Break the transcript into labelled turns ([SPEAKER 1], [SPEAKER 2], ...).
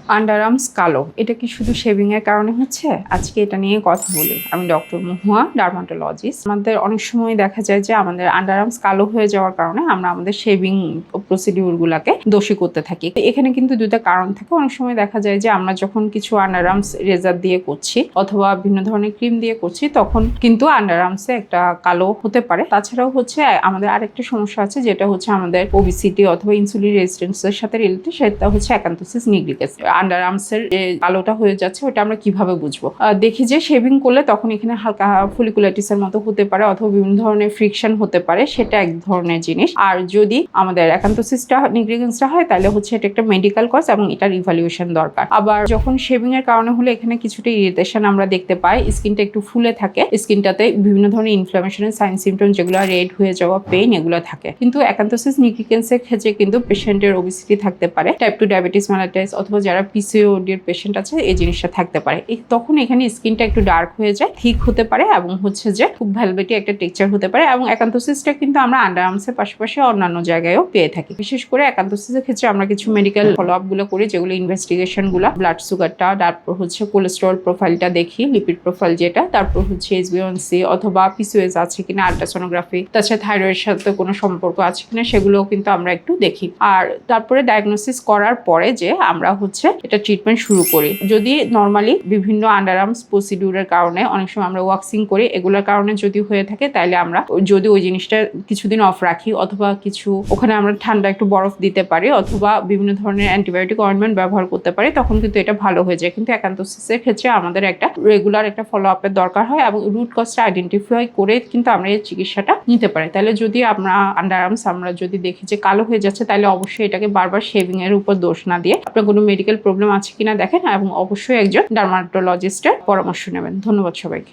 [SPEAKER 1] Underarms কালো, এটা কি শুধু শেভিং এর কারণে হচ্ছে? আজকে এটা নিয়ে কথা বলি। আমি ডক্টর মহুয়া, ডার্মাটোলজিস্ট। আমাদের অনেক সময় দেখা যায় যে আমাদের আন্ডারআর্মস কালো হয়ে যাওয়ার কারণে আমরা আমাদের শেভিং প্রসিডিউর গুলাকে দোষী করতে থাকি। এখানে কিন্তু দুইটা কারণ থাকে। অনেক সময় দেখা যায় যে আমরা যখন কিছু আন্ডারআর্মস রেজার দিয়ে করছি অথবা বিভিন্ন ধরনের ক্রিম দিয়ে করছি, তখন কিন্তু আন্ডারআর্মসে একটা কালো হতে পারে। তাছাড়াও হচ্ছে আমাদের আরেকটা সমস্যা আছে, যেটা হচ্ছে আমাদের ওবিসিটি অথবা ইনসুলিন রেজিস্ট্যান্সের সাথে রিলেটেড, সেটা হচ্ছে অ্যাকান্থোসিস নিগ্রিকেন্স। আন্ডারআর্মসের যে কালোটা হয়ে যাচ্ছে ওটা আমরা কিভাবে বুঝবো? দেখি যে শেভিং করলে তখন এখানে হালকা ফলিকুলাইটিসের মতো হতে পারে অথবা বিভিন্ন ধরনের ফ্রিকশন হতে পারে, সেটা এক ধরনের জিনিস। আর যদি আমাদের অ্যাকান্থোসিসটা নিগ্রিকেন্সটা হয় তাহলে হচ্ছে এটা একটা মেডিকেল কজ এবং এটার ইভ্যালুয়েশন দরকার। আবার যখন শেভিং এর কারণে হলে এখানে কিছুটা ইরিটেশন আমরা দেখতে পাই, স্কিনটা একটু ফুলে থাকে, স্কিনটাতে বিভিন্ন ধরনের ইনফ্লামেশনের সাইন সিমটম যেগুলো রেড হয়ে যাওয়া, পেইন, এগুলো থাকে। কিন্তু অ্যাকান্থোসিস নিগ্রিকেন্সের ক্ষেত্রে কিন্তু পেশেন্টের ওবিসিটি থাকতে পারে, টাইপ 2 ডায়াবেটিস মেলাইটাস অথবা যারা পিসিওডি এর পেশেন্ট আছে এই জিনিসটা থাকতে পারে। তখন এখানে স্কিনটা একটু ডার্ক হয়ে যায়, থিক হতে পারে এবং হচ্ছে যে খুব ভেলভেটি একটা টেক্সচার হতে পারে। এবং অ্যাকান্থোসিসটা কিন্তু আমরা আন্ডারআর্মসের পাশাপাশি অন্যান্য জায়গায়ও পেয়ে থাকি। বিশেষ করে অ্যাকান্থোসিসের ক্ষেত্রে আমরা কিছু মেডিকেল ফলো আপ গুলো করি, যেগুলো ইনভেস্টিগেশন গুলো, ব্লাড সুগারটা, তারপর হচ্ছে কোলেস্টেরল প্রোফাইলটা দেখি, লিপিড প্রোফাইল যেটা, তারপর হচ্ছে HbA1c অথবা পিসিওএস আছে কিনা, আল্ট্রাসোনোগ্রাফি, তাছাড়া থাইরয়েডের সাথে কোনো সম্পর্ক আছে কিনা সেগুলোও কিন্তু আমরা একটু দেখি। আর তারপরে ডায়াগনোসিস করার পরে যে আমরা হচ্ছে এটা ট্রিটমেন্ট শুরু করি। যদি নর্মালি বিভিন্ন আন্ডারআর্মস প্রসিডিউরের কারণে অনেক সময় আমরা ওয়াক্সিং করি, এগুলোর কারণে যদি হয়ে থাকে তাহলে আমরা যদি ওই জিনিসটা কিছুদিন অফ রাখি অথবা কিছু ওখানে আমরা ঠান্ডা একটু বরফ দিতে পারি অথবা বিভিন্ন ধরনের অ্যান্টিবায়োটিক অয়েন্টমেন্ট ব্যবহার করতে পারি, তখন কিন্তু এটা ভালো হয়ে যায়। কিন্তু অ্যাকান্থোসিসের ক্ষেত্রে আমাদের একটা রেগুলার একটা ফলো আপের দরকার হয় এবং রুট কজটা আইডেন্টিফাই করে কিন্তু আমরা এই চিকিৎসাটা নিতে পারি। তাহলে যদি আমরা আন্ডারআর্মস আমরা যদি দেখি যে কালো হয়ে যাচ্ছে, তাহলে অবশ্যই এটাকে বারবার শেভিং এর উপর দোষ না দিয়ে আপনার কোনো মেডিকেল প্রবলেম আছে কিনা দেখেন এবং অবশ্যই একজন ডার্মাটোলজিস্টের পরামর্শ নেবেন। ধন্যবাদ সবাইকে।